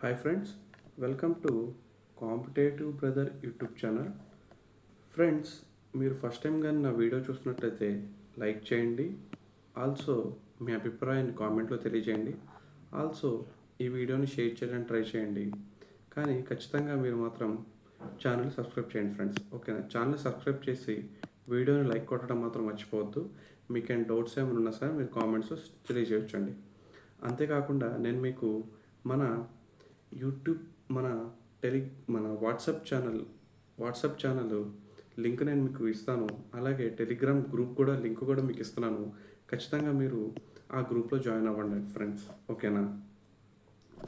Hi friends, welcome to competitive brother YouTube channel. Friends, మీరు first time కానీ నా video చూసినట్లయితే లైక్ చేయండి. ఆల్సో మీ అభిప్రాయాన్ని కామెంట్లో తెలియజేయండి. ఆల్సో ఈ వీడియోని షేర్ చేయడానికి ట్రై చేయండి. కానీ ఖచ్చితంగా మీరు మాత్రం ఛానల్ సబ్స్క్రైబ్ చేయండి ఫ్రెండ్స్. ఓకేనా? ఛానల్ సబ్స్క్రైబ్ చేసి వీడియోని లైక్ కొట్టడం మాత్రం మర్చిపోవద్దు. మీకేం డౌట్స్ ఏమైనా ఉన్నా సరే మీరు కామెంట్స్ తెలియజేయచ్చండి. అంతేకాకుండా నేను మీకు మన యూట్యూబ్ మన టెలి మన వాట్సాప్ ఛానల్ లింక్ నేను మీకు ఇస్తాను. అలాగే టెలిగ్రామ్ గ్రూప్ కూడా లింక్ కూడా మీకు ఇస్తున్నాను. ఖచ్చితంగా మీరు ఆ గ్రూప్లో జాయిన్ అవ్వండి ఫ్రెండ్స్. ఓకేనా?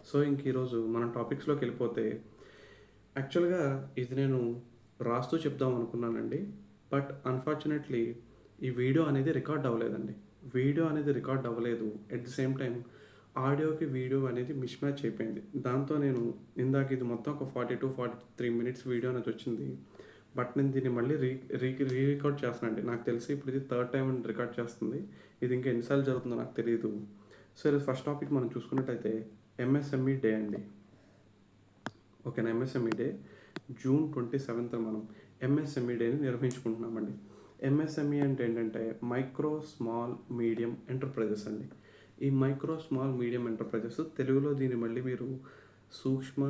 సో ఇంక ఈరోజు మన టాపిక్స్లోకి వెళ్ళిపోతే, యాక్చువల్గా ఇది నేను రాస్తూ చెప్దాం అనుకున్నానండి. బట్ అన్ఫార్చునేట్లీ ఈ వీడియో అనేది రికార్డ్ అవ్వలేదండి. ఎట్ ది సేమ్ టైం ఆడియోకి వీడియో అనేది మిస్ మ్యాచ్ అయిపోయింది. దాంతో నేను ఇందాక ఇది మొత్తం ఒక 42-43 మినిట్స్ వీడియో అనేది వచ్చింది. బట్ నేను దీన్ని మళ్ళీ రీ రికార్డ్ చేస్తానండి. నాకు తెలిసి ఇప్పుడు ఇది థర్డ్ టైం రికార్డ్ చేస్తుంది. ఇది ఇంకా ఎన్నిసార్లు జరుగుతుందో నాకు తెలియదు. సో ఇది ఫస్ట్ టాపిక్ మనం చూసుకున్నట్టయితే ఎంఎస్ఎంఈ డే అండి. ఓకేనా? ఎంఎస్ఎంఈ డే జూన్ 27th మనం ఎంఎస్ఎంఈ డేని నిర్వహించుకుంటున్నామండి. ఎంఎస్ఎంఈ అంటే ఏంటంటే మైక్రో స్మాల్ మీడియం ఎంటర్ప్రైజెస్ అండి. ఈ మైక్రో స్మాల్ మీడియం ఎంటర్ప్రైజెస్, తెలుగులో దీన్ని మళ్ళీ మీరు సూక్ష్మ,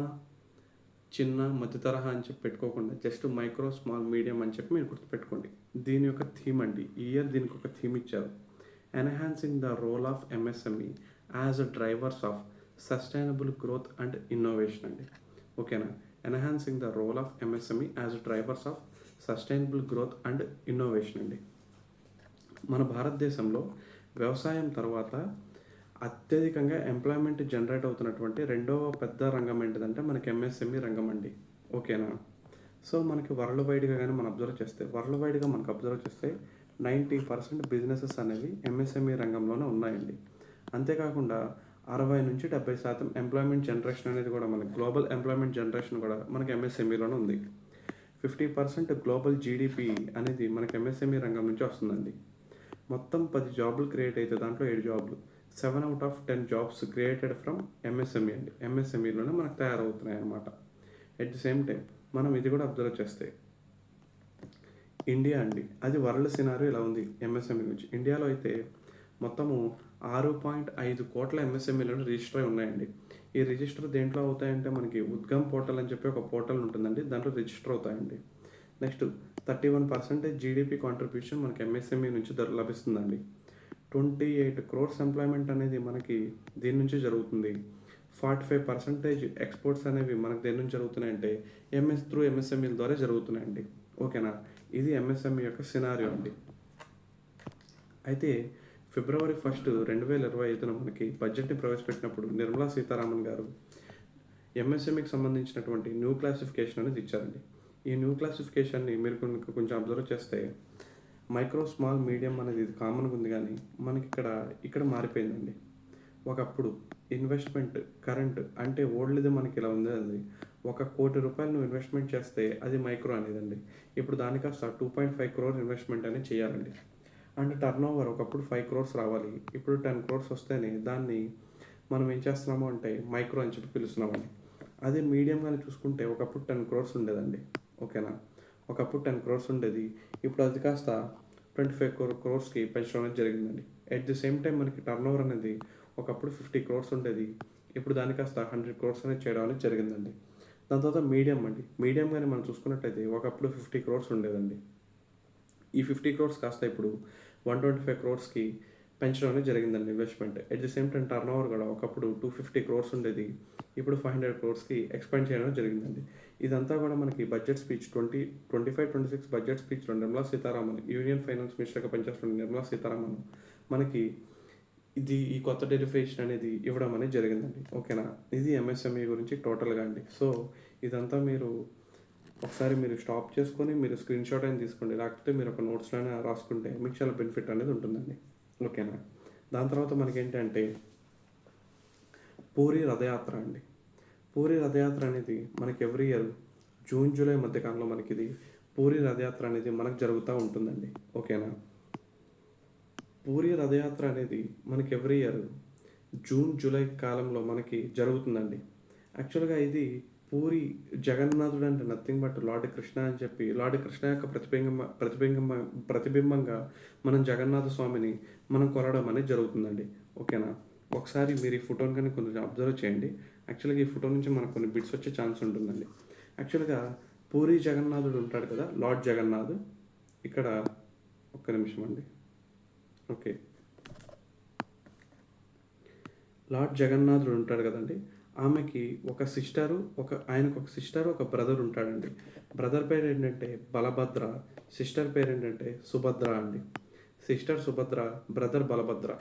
చిన్న, మధ్య తరహా అని చెప్పి పెట్టుకోకుండా జస్ట్ మైక్రో స్మాల్ మీడియం అని చెప్పి మీరు గుర్తుపెట్టుకోండి. దీని యొక్క థీమ్ అండి. ఈ ఇయర్ దీనికి ఒక థీమ్ ఇచ్చారు. Enhancing the role of MSME as a drivers of sustainable growth and innovation అండి. ఓకేనా? Enhancing the role of MSME as drivers of sustainable growth and innovation అండి. మన భారతదేశంలో వ్యవసాయం తర్వాత అత్యధికంగా ఎంప్లాయ్మెంట్ జనరేట్ అవుతున్నటువంటి రెండవ పెద్ద రంగం ఏంటిదంటే మనకి ఎంఎస్ఎంఈ రంగం అండి. ఓకేనా? సో మనకి వరల్డ్ వైడ్గా కానీ మనం అబ్జర్వ్ చేస్తే 90% బిజినెసెస్ అనేవి ఎంఎస్ఎంఈ రంగంలోనే ఉన్నాయండి. అంతేకాకుండా 60-70% ఎంప్లాయ్మెంట్ జనరేషన్ అనేది కూడా మనకి గ్లోబల్ ఎంప్లాయ్మెంట్ జనరేషన్ కూడా మనకి ఎంఎస్ఎంఈలోనే ఉంది. 50% గ్లోబల్ జీడిపి అనేది మనకి ఎంఎస్ఎంఈ రంగం నుంచి వస్తుందండి. మొత్తం 10 జాబులు క్రియేట్ అయితే దాంట్లో 7 జాబులు, 7 out of 10 jobs created from MSME అండి. ఎంఎస్ఎంఈలోనే మనకు తయారవుతున్నాయి అన్నమాట. ఎట్ ది సేమ్ టైం మనం ఇది కూడా అబ్జర్వ్ చేస్తే ఇండియా అండి, అది వరల్డ్ సినారియో ఇలా ఉంది ఎంఎస్ఎంఈ నుంచి. ఇండియాలో అయితే మొత్తము 6.5 కోట్ల ఎంఎస్ఎంఈలను రిజిస్టర్ అయి ఉన్నాయండి. ఈ రిజిస్టర్ దేంట్లో అవుతాయంటే మనకి ఉద్గమ్ పోర్టల్ అని చెప్పి ఒక పోర్టల్ ఉంటుందండి, దాంట్లో రిజిస్టర్ అవుతాయండి. నెక్స్ట్ 31% జీడిపి కాంట్రిబ్యూషన్ మనకి ఎంఎస్ఎంఈ నుంచి లభిస్తుందండి. 28 crores ఎంప్లాయ్మెంట్ అనేది మనకి దీని నుంచి జరుగుతుంది. 45% ఎక్స్పోర్ట్స్ అనేవి మనకు దేని నుంచి జరుగుతున్నాయంటే ఎంఎస్ఎంఈల ద్వారా జరుగుతున్నాయండి. ఓకేనా? ఇది ఎంఎస్ఎంఈ యొక్క సినారియో అండి. అయితే February 1st, 2025 మనకి బడ్జెట్ని ప్రవేశపెట్టినప్పుడు నిర్మలా సీతారామన్ గారు ఎంఎస్ఎంఈకి సంబంధించినటువంటి న్యూ క్లాసిఫికేషన్ అనేది ఇచ్చారండి. ఈ న్యూ క్లాసిఫికేషన్ని మీరు కొంచెం అబ్జర్వ్ చేస్తే మైక్రో స్మాల్ మీడియం అనేది ఇది కామన్గా ఉంది, కానీ మనకి ఇక్కడ మారిపోయిందండి. ఒకప్పుడు ఇన్వెస్ట్మెంట్ కరెంట్ అంటే ఓల్డ్ది మనకి ఇలా ఉంది. అది 1 కోటి రూపాయలు నువ్వు ఇన్వెస్ట్మెంట్ చేస్తే అది మైక్రో అనేదండి. ఇప్పుడు దానికి కాస్త 2.5 crore ఇన్వెస్ట్మెంట్ అనేది చేయాలండి. అండ్ టర్న్ ఓవర్ ఒకప్పుడు 5 crores రావాలి, ఇప్పుడు 10 crores వస్తేనే దాన్ని మనం ఏం చేస్తున్నాము అంటే మైక్రో అని చెప్పి పిలుస్తున్నామండి. అదే మీడియం కానీ చూసుకుంటే ఒకప్పుడు 10 crores ఉండేదండి. ఓకేనా? ఒకప్పుడు 10 crores ఉండేది, ఇప్పుడు అది కాస్త 25 crores పెంచడం అనేది జరిగిందండి. ఎట్ ది సేమ్ టైం మనకి టర్న్ ఓవర్ అనేది ఒకప్పుడు 50 crores ఉండేది, ఇప్పుడు దాని కాస్త 100 crores అనేది చేయడం అనేది జరిగిందండి. దాని తర్వాత మీడియం అండి. మీడియం కానీ మనం చూసుకున్నట్టయితే ఒకప్పుడు 50 crores ఉండేదండి. ఈ 50 crores కాస్త ఇప్పుడు 125 crores పెంచడం అనేది జరిగిందండి investment. At the same time turn over కూడా ఒకప్పుడు 250 crores ఉండేది, ఇప్పుడు 500 crores ఎక్స్పాండ్ చేయడం జరిగిందండి. ఇదంతా కూడా మనకి బడ్జెట్ స్పీచ్ 2025-26 బడ్జెట్ స్పీచ్లో నిర్మలా సీతారామన్, యూనియన్ ఫైనాన్స్ మినిస్టర్గా పనిచేస్తున్న నిర్మలా సీతారామన్ మనకి ఈ కొత్త డెరిఫికేషన్ అనేది ఇవ్వడం అనేది జరిగిందండి. ఓకేనా? ఇది ఎంఎస్ఎంఈ గురించి టోటల్గా అండి. సో ఇదంతా మీరు ఒకసారి మీరు స్టాప్ చేసుకొని మీరు స్క్రీన్ షాట్ అయినా తీసుకోండి, లేకపోతే మీరు ఒక నోట్స్లోనే రాసుకుంటే మీకు చాలా బెనిఫిట్ అనేది ఉంటుందండి. ఓకేనా? దాని తర్వాత మనకేంటంటే పూరి రథయాత్ర అండి. పూరి రథయాత్ర అనేది మనకి ఎవ్రీ ఇయర్ జూన్ జూలై మధ్యకాలంలో మనకి ఇది పూరి రథయాత్ర అనేది మనకు జరుగుతూ ఉంటుందండి. ఓకేనా? పూరి రథయాత్ర అనేది మనకి ఎవ్రీ ఇయర్ జూన్ జూలై కాలంలో మనకి జరుగుతుందండి. యాక్చువల్‌గా ఇది పూరి జగన్నాథుడు అంటే నథింగ్ బట్ లార్డ్ కృష్ణ అని చెప్పి, లార్డ్ కృష్ణ యొక్క ప్రతిబింబంగా మనం జగన్నాథ స్వామిని మనం కొలవడం అనేది జరుగుతుందండి. ఓకేనా? ఒకసారి మీరు ఈ ఫోటోని గాని కొంచెం అబ్జర్వ్ చేయండి. యాక్చువల్‌గా ఈ ఫోటో నుంచి మనకు కొన్ని బిట్స్ వచ్చే ఛాన్స్ ఉంటుందండి. యాక్చువల్‌గా పూరి జగన్నాథుడు ఉంటాడు కదా! లార్డ్ జగన్నాథ్. ఇక్కడ ఒక్క నిమిషం అండి. ఓకే. లార్డ్ జగన్నాథుడు ఉంటాడు కదండీ! ఆమెకి ఒక సిస్టరు, ఆయనకొక సిస్టర్, ఒక బ్రదర్ ఉంటాడండి. బ్రదర్ పేరేంటంటే బలభద్ర, సిస్టర్ పేరేంటంటే సుభద్ర అండి. Sister Subhadra, brother Balabhadra.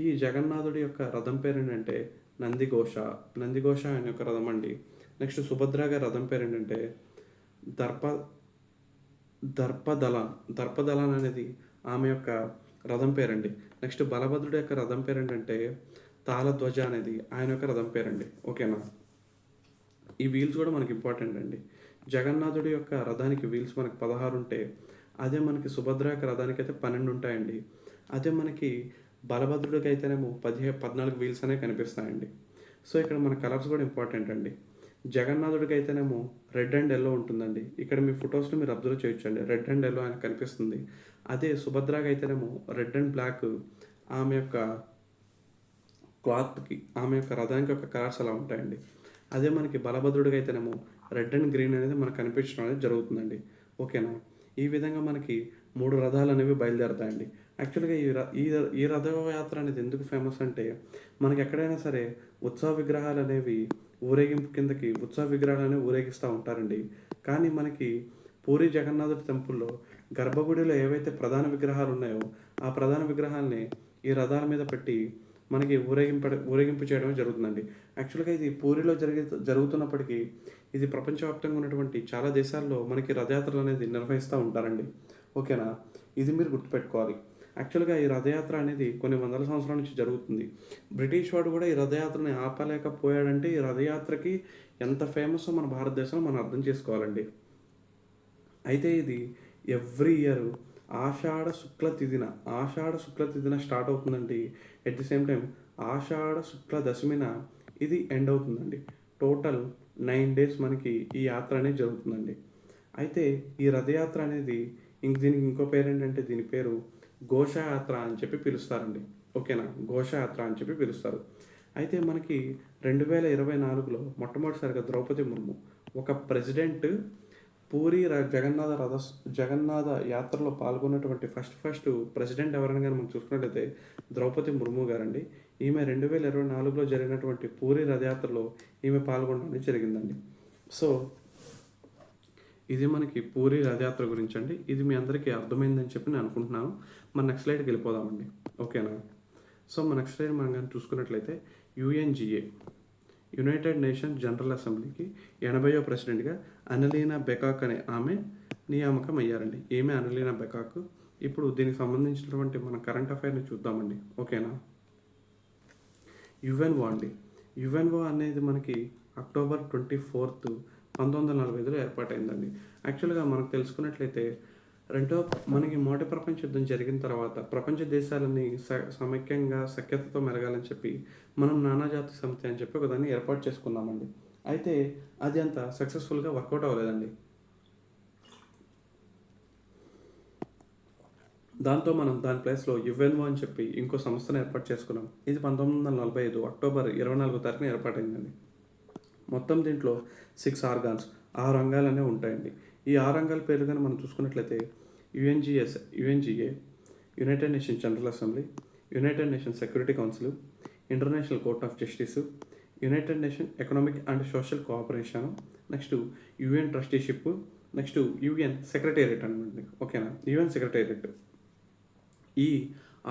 ఈ జగన్నాథుడి యొక్క రథం పేరేంటంటే నందిఘోష. నందిఘోష ఆయన యొక్క రథం అండి. నెక్స్ట్ సుభద్ర గారి రథం పేరేంటంటే దర్ప దర్పదలన్. దర్పదలన్ అనేది ఆమె యొక్క రథం పేరండి. నెక్స్ట్ బలభద్రుడి యొక్క రథం పేరేంటంటే తాళధ్వజ అనేది ఆయన యొక్క రథం పేరండి. ఓకేనా? ఈ వీల్స్ కూడా మనకి ఇంపార్టెంట్ అండి. జగన్నాథుడి యొక్క రథానికి వీల్స్ మనకి 16 ఉంటే, అదే మనకి సుభద్ర యొక్క రథానికి అయితే 12 ఉంటాయండి. అదే మనకి బలభద్రుడికి అయితేనేమో 14 వీల్స్ అనేవి కనిపిస్తాయండి. సో ఇక్కడ మన కలర్స్ కూడా ఇంపార్టెంట్ అండి. జగన్నాథుడికి అయితేనేమో రెడ్ అండ్ ఎల్లో ఉంటుందండి. ఇక్కడ మీ ఫొటోస్ని మీరు అబ్జర్వ్ చేయొచ్చండి. రెడ్ అండ్ ఎల్లో ఆయన కనిపిస్తుంది. అదే సుభద్రకి అయితేనేమో రెడ్ అండ్ బ్లాక్ ఆమె యొక్క క్లాత్కి, ఆమె యొక్క రథానికి యొక్క కలర్స్ అలా ఉంటాయండి. అదే మనకి బలభద్రుడికి అయితేనేమో రెడ్ అండ్ గ్రీన్ అనేది మనకు కనిపించడం అనేది జరుగుతుందండి. ఓకేనా? ఈ విధంగా మనకి 3 రథాలు అనేవి బయలుదేరతాయండి. యాక్చువల్‌గా ఈ రథయాత్ర అనేది ఎందుకు ఫేమస్ అంటే, మనకి ఎక్కడైనా సరే ఉత్సవ విగ్రహాలు అనేవి ఊరేగింపు కిందకి ఉత్సవ విగ్రహాలు అనేవి ఊరేగిస్తూ ఉంటారండి. కానీ మనకి పూరి జగన్నాథుడి టెంపుల్‌లో గర్భగుడిలో ఏవైతే ప్రధాన విగ్రహాలు ఉన్నాయో, ఆ ప్రధాన విగ్రహాల్ని ఈ రథాల మీద పెట్టి మనకి ఊరేగింపు చేయడం జరుగుతుందండి. యాక్చువల్‌గా ఇది పూరిలో జరుగుతున్నప్పటికీ ఇది ప్రపంచవ్యాప్తంగా ఉన్నటువంటి చాలా దేశాల్లో మనకి రథయాత్రలు అనేది నిర్వహిస్తూ ఉంటారండి. ఓకేనా? ఇది మీరు గుర్తుపెట్టుకోవాలి. యాక్చువల్‌గా ఈ రథయాత్ర అనేది కొన్ని వందల సంవత్సరాల నుంచి జరుగుతుంది. బ్రిటిష్ వాడు కూడా ఈ రథయాత్రని ఆపలేకపోయాడంటే ఈ రథయాత్రకి ఎంత ఫేమస్సో మన భారతదేశంలో మనం అర్థం చేసుకోవాలండి. అయితే ఇది ఎవ్రీ ఇయర్ ఆషాఢ శుక్ల తిథిన స్టార్ట్ అవుతుందండి. ఎట్ ది సేమ్ టైం ఆషాఢ శుక్ల దశమిన ఇది ఎండ్ అవుతుందండి. టోటల్ 9 డేస్ మనకి ఈ యాత్ర అనేది జరుగుతుందండి. అయితే ఈ రథయాత్ర అనేది దీనికి ఇంకో పేరు ఏంటంటే దీని పేరు ఘోషయాత్ర అని చెప్పి పిలుస్తారండి. ఓకేనా? ఘోషయాత్ర అని చెప్పి పిలుస్తారు. అయితే మనకి 2024లో మొట్టమొదటిసారిగా ద్రౌపది ముర్ము ఒక ప్రెసిడెంట్ పూరి జగన్నాథ యాత్రలో పాల్గొన్నటువంటి ఫస్ట్ ప్రెసిడెంట్ ఎవరైనా కానీ మనం చూసుకున్నట్లయితే ద్రౌపది ముర్ము గారండి. ఈమె 2024లో జరిగినటువంటి పూరి రథయాత్రలో ఈమె పాల్గొనడం జరిగిందండి. సో ఇది మనకి పూరి రథయాత్ర గురించి అండి. ఇది మీ అందరికీ అర్థమైందని చెప్పి నేను అనుకుంటున్నాను. మన నెక్స్ట్ స్లైడ్కి వెళ్ళిపోదామండి. ఓకేనా? సో మన నెక్స్ట్ స్లైడ్ మనం కానీ చూసుకున్నట్లయితే యుఎన్జిఏ, యునైటెడ్ నేషన్స్ జనరల్ అసెంబ్లీకి 80వ ప్రెసిడెంట్గా అనలీనా బెకాక్ అనే ఆమె నియామకం అయ్యారండి. ఈమె అనలీనా బెకాక్. ఇప్పుడు దీనికి సంబంధించినటువంటి మన కరెంట్ అఫైర్ని చూద్దామండి. ఓకేనా? యుఎన్ఓ అండి. యుఎన్ఓ అనేది మనకి అక్టోబర్ 24, 1945లో ఏర్పాటైందండి. యాక్చువల్గా మనకు తెలుసుకున్నట్లయితే మనకి మొదటి ప్రపంచ యుద్ధం జరిగిన తర్వాత ప్రపంచ దేశాలన్నీ సమైక్యంగా సఖ్యతతో మెరగాలని చెప్పి మనం నానాజాతి సమితి అని చెప్పి ఒకదాన్ని ఏర్పాటు చేసుకున్నామండి. అయితే అది అంత సక్సెస్ఫుల్గా వర్కౌట్ అవ్వలేదండి. దాంతో మనం దాని ప్లేస్లో యుఎన్ఓ అని చెప్పి ఇంకో సంస్థను ఏర్పాటు చేసుకున్నాం. ఇది 1945 అక్టోబర్ 24వ తారీఖున ఏర్పాటైందండి. మొత్తం దీంట్లో 6 ఆర్గాన్స్, 6 అంగాలు అనేవి ఉంటాయండి. ఈ 6 అంగాల పేర్లు కానీ మనం చూసుకున్నట్లయితే UNGA, United Nations General assembly, United Nations security council, international court of justice, United nation economic and social cooperation, next UN trusteeship, next UN secretariat అనమాట. ఓకేనా? UN secretariat. ఈ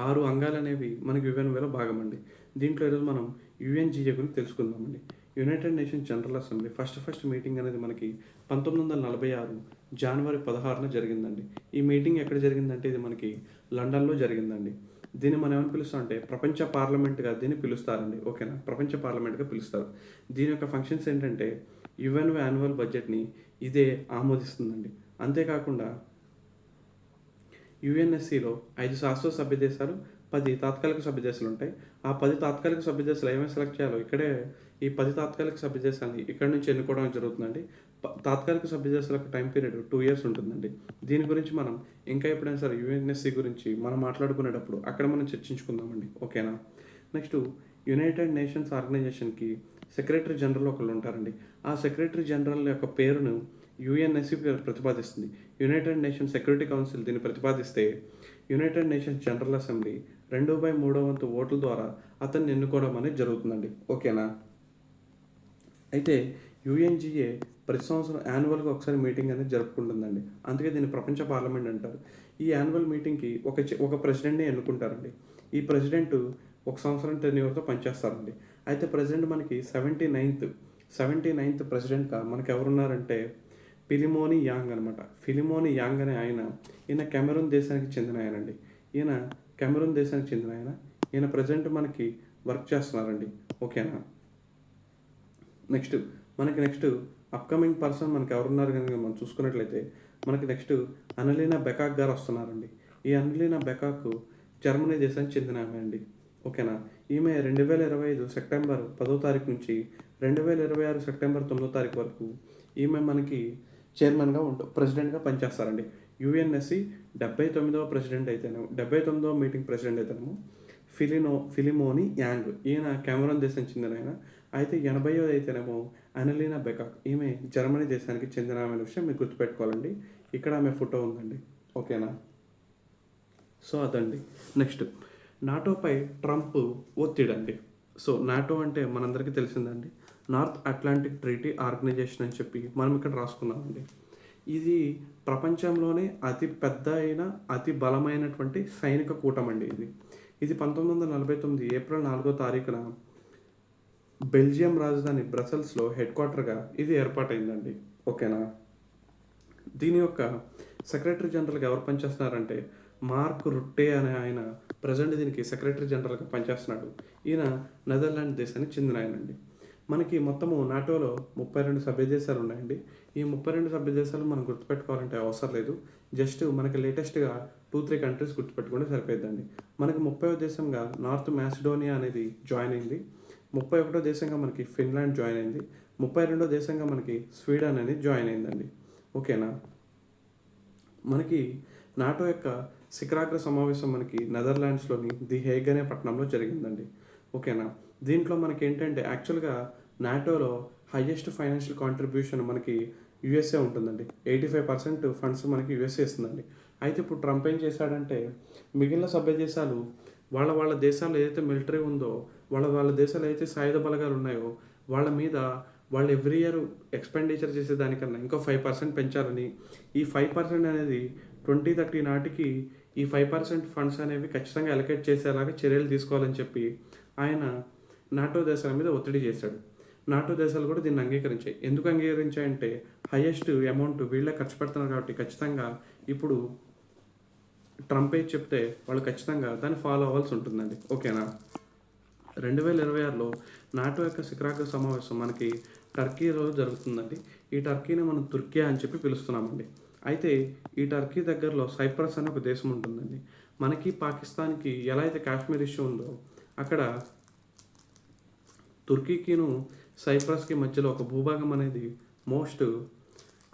6 అంగాలు అనేవి మనకి యుఎన్ఓలో భాగం అండి. దీంట్లో ఈరోజు మనం యుఎన్జిఏ గురించి తెలుసుకుందామండి. United Nations General assembly first meeting అనేది మనకి 1946 జనవరి 16న జరిగిందండి. ఈ మీటింగ్ ఎక్కడ జరిగిందంటే ఇది మనకి లండన్లో జరిగిందండి. దీన్ని మనం ఏమని పిలుస్తాం అంటే ప్రపంచ పార్లమెంట్గా దీన్ని పిలుస్తారండి. ఓకేనా? ప్రపంచ పార్లమెంట్గా పిలుస్తారు. దీని యొక్క ఫంక్షన్స్ ఏంటంటే యుఎన్ఓ యాన్యువల్ బడ్జెట్ని ఇదే ఆమోదిస్తుందండి. అంతేకాకుండా యుఎన్ఎస్సిలో 5 శాశ్వత సభ్య దేశాలు, 10 తాత్కాలిక సభ్య దేశాలు ఉంటాయి. ఆ 10 తాత్కాలిక సభ్య దేశాలు ఏమేమి సెలెక్ట్ చేయాలో ఇక్కడే ఈ 10 తాత్కాలిక సభ్య దేశాలని ఇక్కడి నుంచి ఎన్నుకోవడం జరుగుతుందండి. తాత్కాలిక సభ్య దేశాల యొక్క టైం పీరియడ్ 2 ఇయర్స్ ఉంటుందండి. దీని గురించి మనం ఇంకా ఎప్పుడైనా సరే యూఎన్ఎస్సీ గురించి మనం మాట్లాడుకునేటప్పుడు అక్కడ మనం చర్చించుకుందామండి. ఓకేనా? నెక్స్ట్ యునైటెడ్ నేషన్స్ ఆర్గనైజేషన్‌కి సెక్రటరీ జనరల్ ఒకళ్ళు ఉంటారండి. ఆ సెక్రటరీ జనరల్ యొక్క పేరును యుఎన్ఎస్సీ ప్రతిపాదిస్తుంది. యునైటెడ్ నేషన్స్ సెక్యూరిటీ కౌన్సిల్ దీన్ని ప్రతిపాదిస్తే యునైటెడ్ నేషన్స్ జనరల్ అసెంబ్లీ 2/3 వంతు ఓట్ల ద్వారా అతన్ని ఎన్నుకోవడం అనేది జరుగుతుందండి. ఓకేనా? అయితే యుఎన్జిఏ ప్రతి సంవత్సరం యాన్యువల్గా ఒకసారి మీటింగ్ అనేది జరుపుకుంటుందండి. అందుకే దీన్ని ప్రపంచ పార్లమెంట్ అంటారు. ఈ యాన్యువల్ మీటింగ్కి ఒక ప్రెసిడెంట్ని ఎన్నుకుంటారండి. ఈ ప్రెసిడెంట్ ఒక సంవత్సరం టెన్యూర్తో పనిచేస్తారండి. అయితే ప్రెసిడెంట్ మనకి 79th ప్రెసిడెంట్గా మనకి ఎవరున్నారంటే ఫిలిమోని యాంగ్ అనమాట. ఫిలిమోని యాంగ్ అనే ఈయన కెమెరూన్ దేశానికి చెందిన ఆయనండి. ఈయన ప్రజెంట్ మనకి వర్క్ చేస్తున్నారండి. ఓకేనా? నెక్స్ట్ అప్కమింగ్ పర్సన్ మనకి ఎవరున్నారు కనుక మనం చూసుకున్నట్లయితే మనకి నెక్స్ట్ అనలీనా బెకాక్ గారు వస్తున్నారండి. ఈ అనలీనా బెకాక్ జర్మనీ దేశానికి చెందిన ఆమె అండి. ఓకేనా? ఈమె 2025 సెప్టెంబర్ 10వ తారీఖు నుంచి 2026 సెప్టెంబర్ 9వ తారీఖు వరకు ఈమె మనకి ప్రెసిడెంట్గా పనిచేస్తారండి. యుఎన్ఎస్సి 79వ ప్రెసిడెంట్ అయితేనేమో 79వ మీటింగ్ ప్రెసిడెంట్ అయితేనేమో ఫిలిమోని యాంగ్, ఈయన కెమెరూన్ దేశం చెందిన ఆయన. అయితే 80వ అయితేనేమో అనలీనా బెకాక్, ఈమె జర్మనీ దేశానికి చెందిన ఆమె విషయం మీరు గుర్తుపెట్టుకోవాలండి. ఇక్కడ ఆమె ఫోటో ఉందండి. ఓకేనా? సో అదండి. నెక్స్ట్ నాటోపై ట్రంప్ ఒత్తిడండి. సో నాటో అంటే మనందరికీ తెలిసిందండి, నార్త్ అట్లాంటిక్ ట్రీటీ ఆర్గనైజేషన్ అని చెప్పి మనం ఇక్కడ రాసుకున్నామండి. ఇది ప్రపంచంలోనే అతి పెద్ద అయిన అతి బలమైనటువంటి సైనిక కూటమండి. ఇది 1949 ఏప్రిల్ 4వ తారీఖున బెల్జియం రాజధాని బ్రసెల్స్లో హెడ్ క్వార్టర్గా ఇది ఏర్పాటైందండి. ఓకేనా? దీని యొక్క సెక్రటరీ జనరల్గా ఎవరు పనిచేస్తున్నారంటే మార్క్ రుట్టే అనే ఆయన ప్రజెంట్ దీనికి సెక్రటరీ జనరల్గా పనిచేస్తున్నాడు. ఈయన నెదర్లాండ్ దేశానికి చెందిన ఆయనండి. మనకి మొత్తము నాటోలో 32 సభ్య దేశాలు ఉన్నాయండి. ఈ 32 సభ్య దేశాలు మనం గుర్తుపెట్టుకోవాలంటే అవసరం లేదు. జస్ట్ మనకి లేటెస్ట్గా 2-3 కంట్రీస్ గుర్తుపెట్టుకుంటే సరిపోద్దండి. మనకి 30వ దేశంగా నార్త్ మాసిడోనియా అనేది జాయిన్ అయింది. 31వ దేశంగా మనకి ఫిన్లాండ్ జాయిన్ అయింది. 32వ దేశంగా మనకి స్వీడన్ అనేది జాయిన్ అయిందండి. ఓకేనా? మనకి నాటో యొక్క శిఖరాగ్ర సమావేశం మనకి నెదర్లాండ్స్లోని ది హేగ్ అనే పట్టణంలో జరిగిందండి. ఓకేనా? దీంట్లో మనకి ఏంటంటే యాక్చువల్గా నాటోలో హైయెస్ట్ ఫైనాన్షియల్ కాంట్రిబ్యూషన్ మనకి యూఎస్ఏ ఉంటుందండి. 85% ఫండ్స్ మనకి యూఎస్ఏ ఇస్తుందండి. అయితే ఇప్పుడు ట్రంప్ ఏం చేశాడంటే మిగిలిన సభ్య దేశాలు వాళ్ళ దేశాల్లో ఏదైతే మిలిటరీ ఉందో వాళ్ళ దేశాలు అయితే సాయుధ బలగాలు ఉన్నాయో వాళ్ళ మీద వాళ్ళు ఎవ్రీ ఇయర్ ఎక్స్పెండిచర్ చేసే దానికన్నా ఇంకో 5% పెంచాలని, ఈ 5% అనేది 2030 నాటికి ఈ 5% ఫండ్స్ అనేవి ఖచ్చితంగా అలొకేట్ చేసేలాగా చర్యలు తీసుకోవాలని చెప్పి ఆయన నాటో దేశాల మీద ఒత్తిడి చేశాడు. నాటో దేశాలు కూడా దీన్ని అంగీకరించాయి. ఎందుకు అంగీకరించాయంటే హైయెస్ట్ అమౌంట్ వీళ్ళే ఖర్చు పెడుతున్నారు కాబట్టి ఖచ్చితంగా ఇప్పుడు ట్రంప్ ఏది చెప్తే వాళ్ళు ఖచ్చితంగా దాన్ని ఫాలో అవ్వాల్సి ఉంటుందండి. ఓకేనా? 2026లో నాటో యొక్క శిఖరాగ్ర సమావేశం మనకి టర్కీలో జరుగుతుందండి. ఈ టర్కీని మనం తుర్కియా అని చెప్పి పిలుస్తున్నామండి. అయితే ఈ టర్కీ దగ్గరలో సైప్రస్ అనే ఒక దేశం ఉంటుందండి. మనకి పాకిస్తాన్కి ఎలా అయితే కాశ్మీర్ ఇష్యూ ఉందో అక్కడ తుర్కీకిను సైప్రస్కి మధ్యలో ఒక భూభాగం అనేది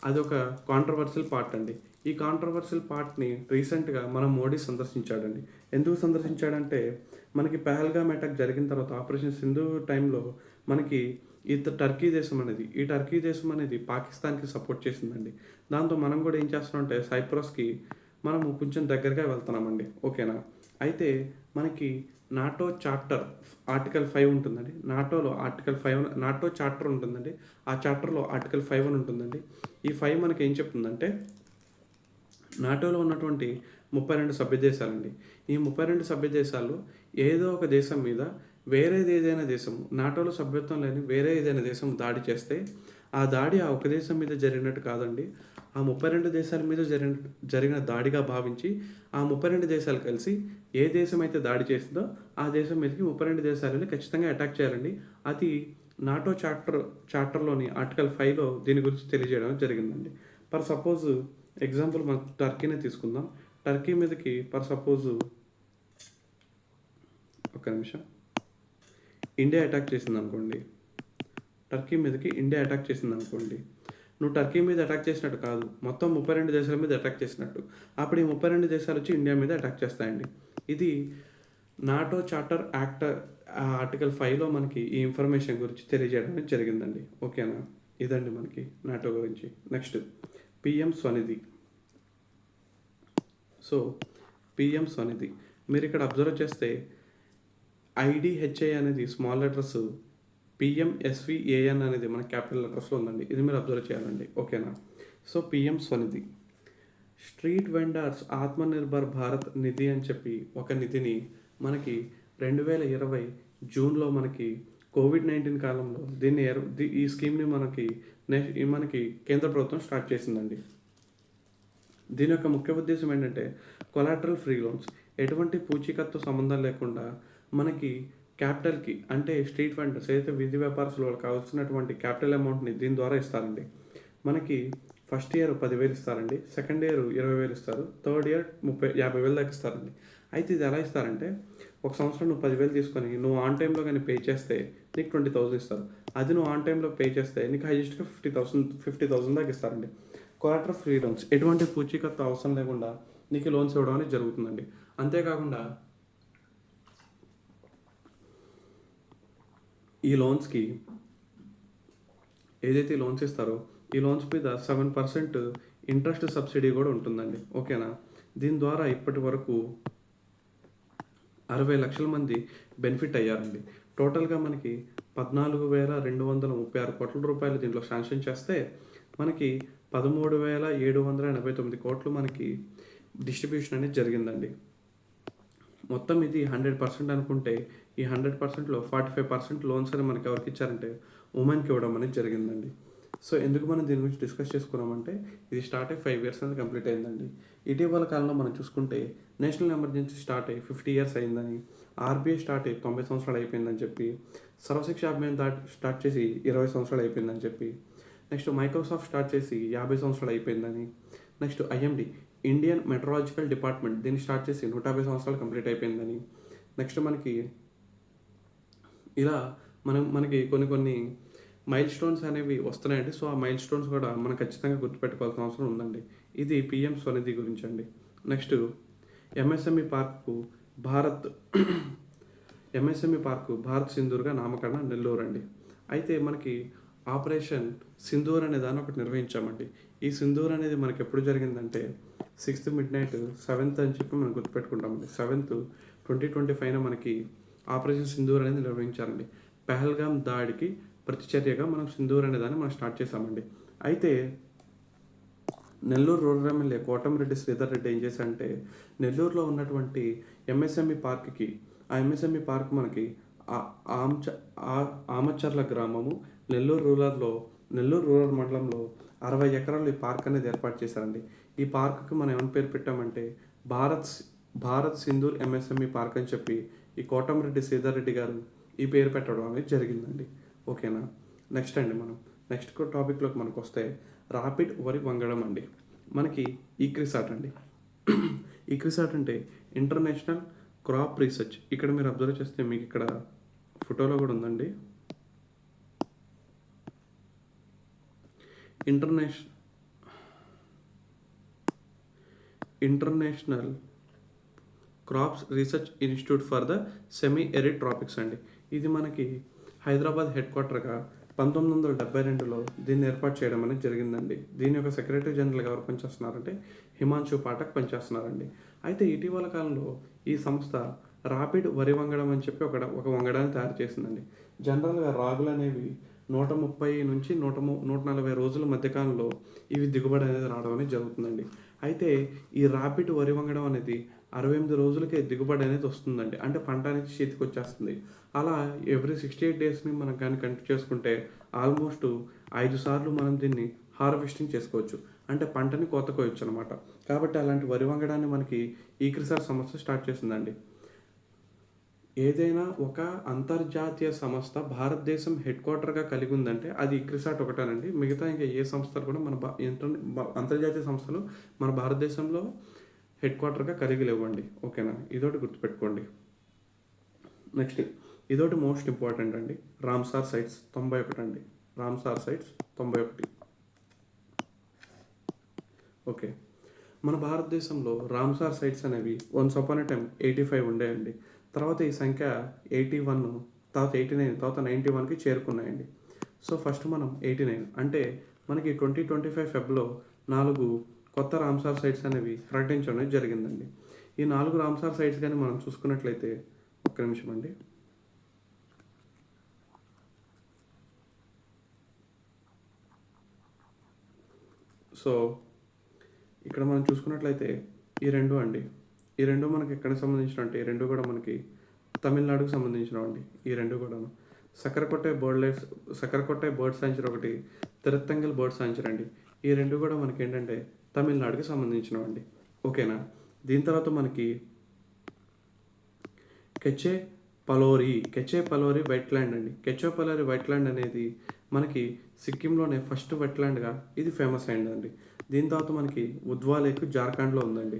అది ఒక కాంట్రవర్షియల్ పార్ట్ అండి. ఈ కాంట్రవర్షియల్ పార్ట్ని రీసెంట్గా మన మోడీ సందర్శించాడండి. ఎందుకు సందర్శించాడంటే మనకి పహల్గామ్ అటాక్ జరిగిన తర్వాత ఆపరేషన్ సింధు టైంలో మనకి ఈ టర్కీ దేశం అనేది పాకిస్తాన్కి సపోర్ట్ చేసిందండి. దాంతో మనం కూడా ఏం చేస్తున్నామంటే సైప్రస్కి మనము కొంచెం దగ్గరగా వెళ్తున్నామండి. ఓకేనా? అయితే మనకి నాటో చార్టర్ ఆర్టికల్ 5 ఉంటుందండి. నాటో చార్టర్ ఉంటుందండి. ఆ చార్టర్లో ఆర్టికల్ 5 అని ఉంటుందండి. ఈ 5 మనకి ఏం చెప్తుందంటే నాటోలో ఉన్నటువంటి 32 సభ్య దేశాలండి. ఈ 32 సభ్య దేశాల్లో ఏదో ఒక దేశం మీద ఏదైనా దేశం నాటోలో సభ్యత్వం లేని వేరే ఏదైనా దేశం దాడి చేస్తే ఆ దాడి ఆ ఒక దేశం మీద జరిగినట్టు కాదండి, ఆ 32 దేశాల మీద జరిగిన దాడిగా భావించి ఆ 32 దేశాలు కలిసి ఏ దేశం అయితే దాడి చేసిందో ఆ దేశం మీదకి 32 దేశాలని ఖచ్చితంగా అటాక్ చేయాలండి. అది నాటో చార్టర్లోని ఆర్టికల్ 5లో దీని గురించి తెలియజేయడం జరిగిందండి. ఫర్ సపోజ్ ఎగ్జాంపుల్ మనం టర్కీనే తీసుకుందాం. టర్కీ మీదకి ఫర్ సపోజ్ ఒక్క నిమిషం ఇండియా అటాక్ చేసింది అనుకోండి. టర్కీ మీదకి ఇండియా అటాక్ చేసింది అనుకోండి, నువ్వు టర్కీ మీద అటాక్ చేసినట్టు కాదు, మొత్తం 32 దేశాల మీద అటాక్ చేసినట్టు. అప్పుడు ఈ 32 దేశాలు వచ్చి ఇండియా మీద అటాక్ చేస్తాయండి. ఇది నాటో చార్టర్ యాక్ట్ ఆర్టికల్ 5లో మనకి ఈ ఇన్ఫర్మేషన్ గురించి తెలియజేయడం అనేది జరిగిందండి. ఓకేనా, ఇదండి మనకి నాటో గురించి. Next PM Svanidhi. So PM Svanidhi మీరు ఇక్కడ అబ్జర్వ్ చేస్తే ఐడిహెచ్ఐ అనేది స్మాల్ లెటర్స్, పిఎంఎస్విఏఎన్ అనేది మన క్యాపిటల్ లెటర్స్లో ఉందండి. ఇది మీరు అబ్జర్వ్ చేయాలండి. ఓకేనా. So PM Svanidhi, street vendors Atmanirbhar Bharat Nidhi అని చెప్పి ఒక నిధిని మనకి 2020 జూన్లో మనకి కోవిడ్-19 కాలంలో ఈ స్కీమ్ని మనకి కేంద్ర ప్రభుత్వం స్టార్ట్ చేసిందండి. దీని యొక్క ముఖ్య ఉద్దేశం ఏంటంటే కొలాటరల్ ఫ్రీ లోన్స్, ఎటువంటి పూచీకత్తు సంబంధం లేకుండా మనకి క్యాపిటల్కి, అంటే స్ట్రీట్ వెండర్స్ ఏదైతే వీధి వ్యాపారస్తులు వాళ్ళకి కావాల్సినటువంటి క్యాపిటల్ అమౌంట్ని దీని ద్వారా ఇస్తారండి. మనకి ఫస్ట్ ఇయర్ 10,000 ఇస్తారండి, సెకండ్ ఇయర్ 20,000 ఇస్తారు, థర్డ్ ఇయర్ 50,000 దాకా ఇస్తారండి. అయితే ఇది ఎలా ఇస్తారంటే, ఒక సంవత్సరం నువ్వు 10,000 తీసుకొని నువ్వు ఆన్ టైంలో కానీ పే చేస్తే నీకు 20,000 ఇస్తారు. అది నువ్వు ఆన్ టైంలో పే చేస్తే నీకు హైయెస్ట్గా 50,000 దాకా ఇస్తారండి. కొలాటరల్ ఫ్రీ లోన్స్, ఎటువంటి పూచీకత్తు అవసరం లేకుండా నీకు లోన్స్ ఇవ్వడం అనేది జరుగుతుందండి. అంతేకాకుండా ఈ లోన్స్కి ఏదైతే లోన్స్ ఇస్తారో ఈ లోన్స్ మీద 7% ఇంట్రెస్ట్ సబ్సిడీ కూడా ఉంటుందండి. ఓకేనా. దీని ద్వారా ఇప్పటి వరకు 60 లక్షల మంది బెనిఫిట్ అయ్యారండి. టోటల్గా మనకి 14,236 కోట్ల రూపాయలు దీంట్లో శాంక్షన్ చేస్తే మనకి 13,789 కోట్లు మనకి డిస్ట్రిబ్యూషన్ అనేది జరిగిందండి. మొత్తం ఇది 100% అనుకుంటే ఈ 100%లో 45% లోన్స్ అని మనకి ఎవరికి ఇచ్చారంటే ఉమెన్కి ఇవ్వడం అనేది జరిగిందండి. సో ఎందుకు మనం దీని గురించి డిస్కస్ చేసుకున్నామంటే ఇది స్టార్ట్ అయ్యి 5 years అనేది కంప్లీట్ అయిందండి. ఇటీవల కాలంలో మనం చూసుకుంటే నేషనల్ ఎమర్జెన్సీ స్టార్ట్ అయ్యి 50 years అయిందని, ఆర్బీఐ స్టార్ట్ అయ్యి 90 సంవత్సరాలు అయిపోయిందని చెప్పి, సర్వశిక్ష అభియాన్ స్టార్ట్ చేసి 20 సంవత్సరాలు అయిపోయిందని చెప్పి, నెక్స్ట్ మైక్రోసాఫ్ట్ స్టార్ట్ చేసి 50 సంవత్సరాలు అయిపోయిందని, next IMD Indian meteorological department దీన్ని స్టార్ట్ చేసి 150 సంవత్సరాలు కంప్లీట్ అయిపోయిందని, నెక్స్ట్ మనకి ఇలా మనకి కొన్ని మైల్ స్టోన్స్ అనేవి వస్తున్నాయండి. సో ఆ మైల్ స్టోన్స్ కూడా మనం ఖచ్చితంగా గుర్తుపెట్టుకోవాల్సిన అవసరం ఉందండి. ఇది పిఎం స్వనిధి గురించి అండి. నెక్స్ట్ ఎంఎస్ఎంఈ పార్కు భారత్ సింధూర్గా నామకరణ నెల్లూరు అండి. అయితే మనకి ఆపరేషన్ సింధూర్ అనే దాన్ని ఒకటి నిర్వహించామండి. ఈ సింధూర్ అనేది మనకి ఎప్పుడు జరిగిందంటే 6th midnight 7th అని చెప్పి మనం గుర్తుపెట్టుకుంటామండి. 7th 2025 మనకి ఆపరేషన్ సింధూర్ అనేది నిర్వహించారండి. పహల్గామ్ దాడికి ప్రతిచర్యగా మనం సింధూర్ అనే దాన్ని మనం స్టార్ట్ చేసామండి. అయితే నెల్లూరు రూరల్ ఎమ్మెల్యే కోటమిరెడ్డి శ్రీధర్ రెడ్డి ఏం చేశారంటే నెల్లూరులో ఉన్నటువంటి ఎంఎస్ఎంఈ పార్క్కి, ఆ ఎంఎస్ఎంఈ పార్క్ మనకి ఆమచర్ల గ్రామము నెల్లూరు రూరల్ మండలంలో 60 ఎకరాలు ఈ పార్క్ అనేది ఏర్పాటు చేశారండి. ఈ పార్క్కి మనం ఏమైనా పేరు పెట్టామంటే భారత్ సింధూర్ ఎంఎస్ఎంఈ పార్క్ అని చెప్పి ఈ కోటమిరెడ్డి శ్రీధర్ రెడ్డి గారు ఈ పేరు పెట్టడం అనేది జరిగిందండి. ఓకేనా. నెక్స్ట్ టాపిక్లోకి మనకు వస్తే రాపిడ్ వరి వంగడం అండి. మనకి ఈక్రిసాట్ అండి. ఈక్రిసాట్ అంటే ఇంటర్నేషనల్ క్రాప్ రీసెర్చ్. ఇక్కడ మీరు అబ్జర్వ్ చేస్తే మీకు ఇక్కడ ఫోటోలో కూడా ఉందండి. International crops research institute for the semi arid tropics అండి. ఇది మనకి హైదరాబాద్ హెడ్ క్వార్టర్గా 1972లో దీన్ని ఏర్పాటు చేయడం అనేది జరిగిందండి. దీని యొక్క సెక్రటరీ జనరల్గా ఎవరు పనిచేస్తున్నారంటే హిమాంశు పాఠక్ పనిచేస్తున్నారండి. అయితే ఇటీవల కాలంలో ఈ సంస్థ రాపిడ్ వరి వంగడం అని చెప్పి ఒక వంగడాన్ని తయారు చేసిందండి. జనరల్గా రాగులు అనేవి 130 నుంచి 140 రోజుల మధ్యకాలంలో ఇవి దిగుబడి అనేది రావడం అనేది జరుగుతుందండి. అయితే ఈ రాపిడ్ వరి వంగడం అనేది 68 రోజులకే దిగుబడి అనేది వస్తుందండి. అంటే పంట అనేది చేతికి వచ్చేస్తుంది. అలా ఎవ్రీ 68 డేస్ని మనం కానీ కంటిన్యూ చేసుకుంటే ఆల్మోస్ట్ 5 సార్లు మనం దీన్ని హార్వెస్టింగ్ చేసుకోవచ్చు. అంటే పంటని కోత కోయొచ్చు అనమాట. కాబట్టి అలాంటి వరి వంగడాన్ని మనకి ఈక్రిసాట్ సంస్థ స్టార్ట్ చేసిందండి. ఏదైనా ఒక అంతర్జాతీయ సంస్థ భారతదేశం హెడ్ క్వార్టర్గా కలిగి ఉందంటే అది ఈక్రిసాట్ ఒకటేనండి. మిగతా ఇంకా ఏ సంస్థలు కూడా అంతర్జాతీయ సంస్థలు మన భారతదేశంలో హెడ్ క్వార్టర్గా కలిగి లేవండి. ఓకేనా, ఇదొకటి గుర్తుపెట్టుకోండి. నెక్స్ట్ ఇదొకటి మోస్ట్ ఇంపార్టెంట్ అండి. రామ్సార్ సైట్స్ 91 అండి. Ramsar sites 91. ఓకే. మన భారతదేశంలో రామ్సార్ సైట్స్ అనేవి వన్స్ అపాన్ ఎ టైమ్ 85 ఉండేయండి. తర్వాత ఈ సంఖ్య 81, తర్వాత 89, తర్వాత 91కి చేరుకున్నాయండి. సో ఫస్ట్ మనం 89 అంటే మనకి 2025 ఫెబ్లో 4 కొత్త రామ్సార్ సైట్స్ అనేవి ప్రకటించడం అనేది జరిగిందండి. ఈ 4 రామ్సార్ సైట్స్ కానీ మనం చూసుకున్నట్లయితే, ఒక్క నిమిషం అండి. సో ఇక్కడ మనం చూసుకున్నట్లయితే ఈ రెండు అండి, ఈ రెండు మనకి ఎక్కడికి సంబంధించిన అంటే ఈ రెండు కూడా మనకి తమిళనాడుకు సంబంధించినవండి. ఈ రెండు కూడాను సక్కరకొట్టే బర్డ్ సాంచురీ ఒకటి, తిరుత్తంగల్ బర్డ్ సాంచురీ అండి. ఈ రెండు కూడా మనకి ఏంటంటే తమిళనాడుకి సంబంధించినవండి. ఓకేనా. దీని తర్వాత మనకి కెచే పలోరి వెట్లాండ్ అండి. కెచే పలోరి వెట్లాండ్ అనేది మనకి సిక్కింలోనే ఫస్ట్ వెట్లాండ్గా ఇది ఫేమస్ అయిందండి. దీని తర్వాత మనకి ఉద్వా లేక్ జార్ఖండ్లో ఉందండి.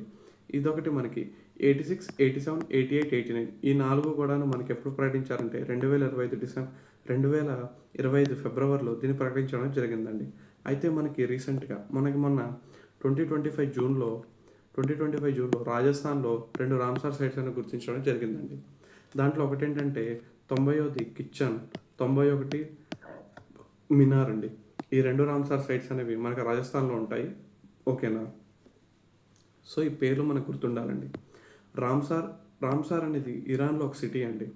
ఇదొకటి మనకి 86, 87, 88, 89 ఈ 4 కూడాను మనకి ఎప్పుడు ప్రకటించారంటే 2025 ఫిబ్రవరిలో దీన్ని ప్రకటించడం జరిగిందండి. అయితే మనకి రీసెంట్గా మొన్న 2025 జూన్లో రాజస్థాన్లో 2 రామ్సార్ సైట్స్ అని గుర్తించడం జరిగిందండి. దాంట్లో ఒకటి ఏంటంటే 90ది కిచెన్, 91 మినార్ అండి. ఈ 2 రామ్సార్ సైట్స్ అనేవి మనకు రాజస్థాన్లో ఉంటాయి. ఓకేనా. సో ఈ పేర్లు మనకు గుర్తుండాలండి. రామ్సార్ అనేది ఇరాన్లో ఒక సిటీ అండి.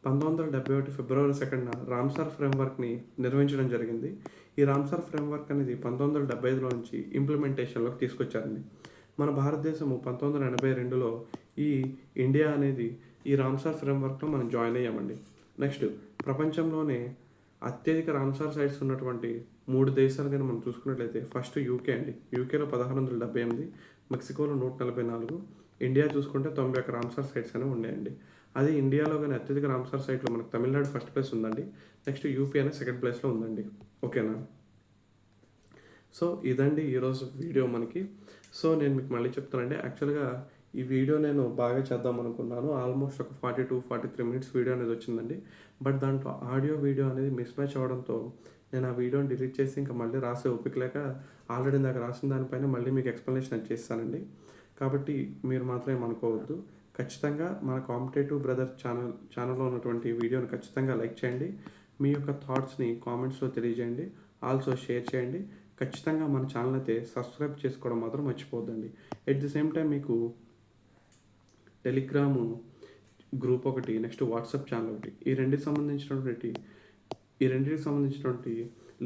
1971 ఫిబ్రవరి 2న రామ్సార్ ఫ్రేమ్వర్క్ని నిర్వహించడం జరిగింది. ఈ రామ్సార్ ఫ్రేమ్వర్క్ అనేది 1975లో నుంచి ఇంప్లిమెంటేషన్లోకి తీసుకొచ్చారండి. మన భారతదేశము 1982లో ఈ ఇండియా అనేది ఈ రామ్సార్ ఫ్రేమ్వర్క్లో మనం జాయిన్ అయ్యామండి. నెక్స్ట్ ప్రపంచంలోనే అత్యధిక రామ్సార్ సైట్స్ ఉన్నటువంటి 3 దేశాలు కానీ మనం చూసుకున్నట్లయితే ఫస్ట్ యూకే అండి. యూకేలో 1678, మెక్సికోలో 144, ఇండియా చూసుకుంటే 91 రామ్సార్ సైట్స్ అనేవి ఉన్నాయండి. అది ఇండియాలో కానీ అత్యధిక రామ్సార్ సైట్లో మనకు తమిళనాడు ఫస్ట్ ప్లేస్ ఉందండి. నెక్స్ట్ యూపీ అనేది సెకండ్ ప్లేస్లో ఉందండి. ఓకేనా. సో ఇదండి ఈరోజు వీడియో మనకి. సో నేను మీకు మళ్ళీ చెప్తానండి, యాక్చువల్గా ఈ వీడియో నేను బాగా చేద్దాం అనుకున్నాను. ఆల్మోస్ట్ ఒక 42-43 మినిట్స్ వీడియో అనేది వచ్చిందండి. బట్ దాంట్లో ఆడియో వీడియో అనేది మిస్ మ్యాచ్ అవ్వడంతో నేను ఆ వీడియోని డిలీట్ చేసి ఇంకా మళ్ళీ రాసే ఓపిక లేక ఆల్రెడీ నాకు రాసిన దానిపైన మళ్ళీ మీకు ఎక్స్ప్లెనేషన్ అది చేస్తానండి. కాబట్టి మీరు మాత్రం ఏమనుకోవద్దు. ఖచ్చితంగా మన కాంపిటేటివ్ బ్రదర్ ఛానల్లో ఉన్నటువంటి వీడియోని ఖచ్చితంగా లైక్ చేయండి. మీ యొక్క థాట్స్ని కామెంట్స్లో తెలియజేయండి. ఆల్సో షేర్ చేయండి. ఖచ్చితంగా మన ఛానల్ అయితే సబ్స్క్రైబ్ చేసుకోవడం మాత్రం మర్చిపోవద్దండి. ఎట్ ది సేమ్ టైం మీకు టెలిగ్రాము గ్రూప్ ఒకటి, నెక్స్ట్ వాట్సాప్ ఛానల్ ఒకటి, ఈ రెండింటికి సంబంధించినటువంటి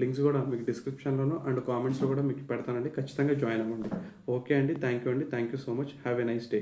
లింక్స్ కూడా మీకు డిస్క్రిప్షన్లోనూ అండ్ కామెంట్స్లో కూడా మీకు పెడతానండి. ఖచ్చితంగా జాయిన్ అవ్వండి. ఓకే అండి. Thank you so much. Have a nice day.